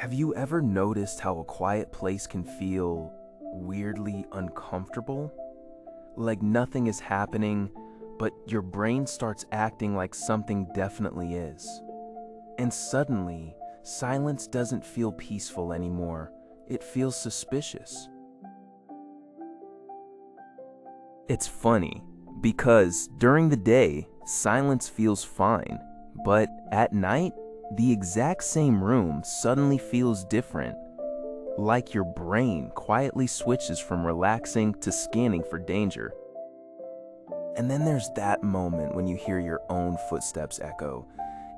Have you ever noticed how a quiet place can feel weirdly uncomfortable? Like nothing is happening, but your brain starts acting like something definitely is. And suddenly, silence doesn't feel peaceful anymore. It feels suspicious. It's funny, because during the day, silence feels fine, but at night, the exact same room suddenly feels different, like your brain quietly switches from relaxing to scanning for danger. And then there's that moment when you hear your own footsteps echo,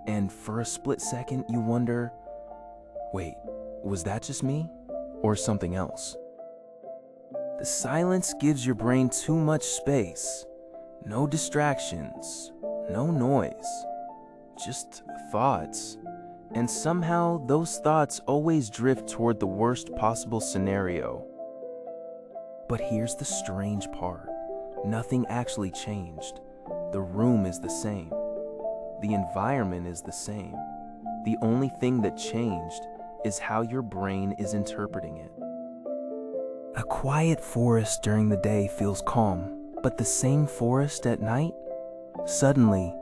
and for a split second you wonder, wait, was that just me? Or something else? The silence gives your brain too much space. No distractions, no noise, just thoughts. And somehow those thoughts always drift toward the worst possible scenario. But here's the strange part. Nothing actually changed. The room is the same. The environment is the same. The only thing that changed is how your brain is interpreting it. A quiet forest during the day feels calm, but the same forest at night? Suddenly,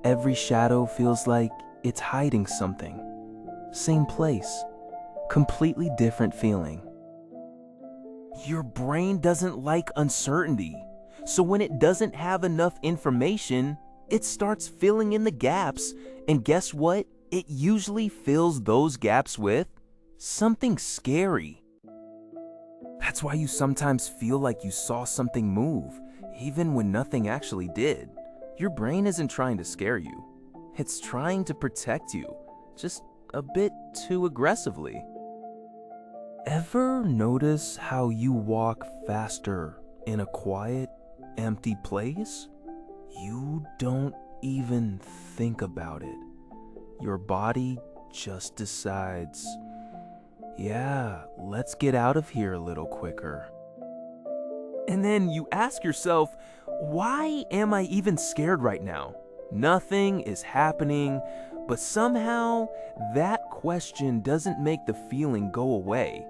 every shadow feels like it's hiding something. Same place, completely different feeling. Your brain doesn't like uncertainty, so when it doesn't have enough information, it starts filling in the gaps, and guess what? It usually fills those gaps with something scary. That's why you sometimes feel like you saw something move, even when nothing actually did. Your brain isn't trying to scare you. It's trying to protect you, just a bit too aggressively. Ever notice how you walk faster in a quiet, empty place? You don't even think about it. Your body just decides, yeah, let's get out of here a little quicker. And then you ask yourself, why am I even scared right now? Nothing is happening, but somehow that question doesn't make the feeling go away.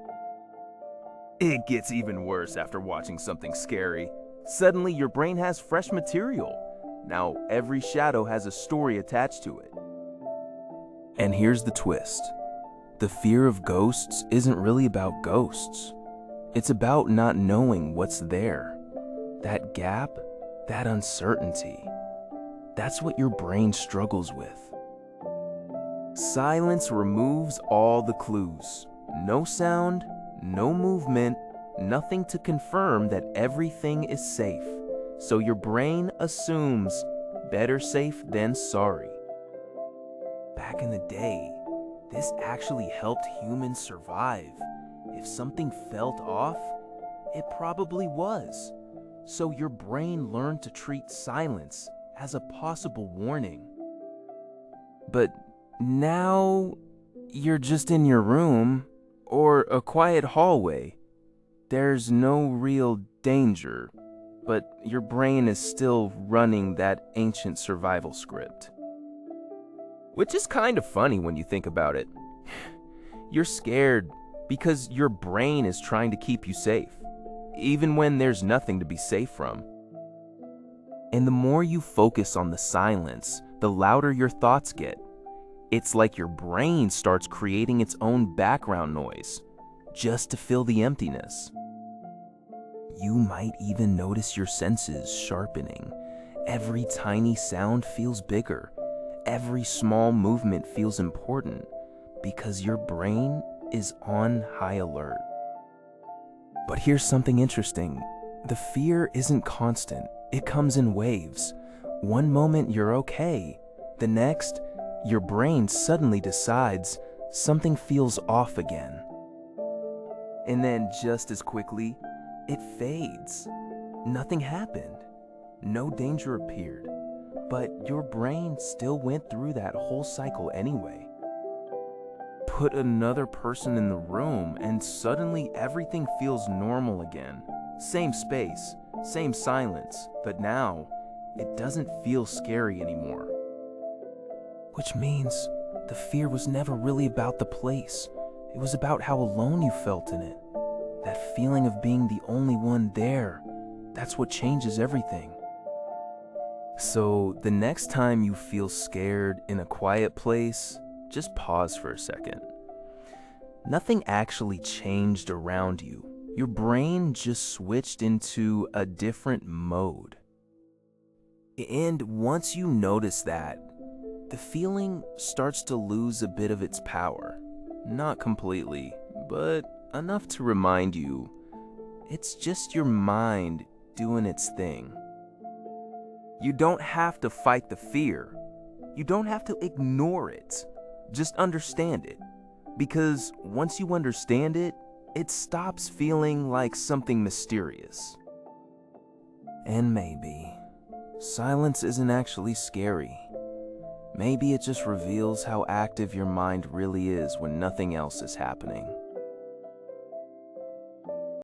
It gets even worse after watching something scary. Suddenly your brain has fresh material. Now every shadow has a story attached to it. And here's the twist. The fear of ghosts isn't really about ghosts. It's about not knowing what's there. That gap, that uncertainty. That's what your brain struggles with. Silence removes all the clues. No sound, no movement, nothing to confirm that everything is safe. So your brain assumes better safe than sorry. Back in the day, this actually helped humans survive. If something felt off, it probably was. So your brain learned to treat silence as a possible warning. But now you're just in your room or a quiet hallway. There's no real danger, but your brain is still running that ancient survival script. Which is kind of funny when you think about it. You're scared because your brain is trying to keep you safe, even when there's nothing to be safe from. And the more you focus on the silence, the louder your thoughts get. It's like your brain starts creating its own background noise, just to fill the emptiness. You might even notice your senses sharpening. Every tiny sound feels bigger. Every small movement feels important because your brain is on high alert. But here's something interesting. The fear isn't constant. It comes in waves. One moment you're okay. The next, your brain suddenly decides something feels off again. And then just as quickly, it fades. Nothing happened. No danger appeared. But your brain still went through that whole cycle anyway. Put another person in the room and suddenly everything feels normal again. Same space, same silence, but now it doesn't feel scary anymore. Which means the fear was never really about the place. It was about how alone you felt in it. That feeling of being the only one there, that's what changes everything. So the next time you feel scared in a quiet place, just pause for a second. Nothing actually changed around you. Your brain just switched into a different mode. And once you notice that, the feeling starts to lose a bit of its power. Not completely, but enough to remind you it's just your mind doing its thing. You don't have to fight the fear. You don't have to ignore it. Just understand it. Because once you understand it, it stops feeling like something mysterious. And maybe silence isn't actually scary. Maybe it just reveals how active your mind really is when nothing else is happening.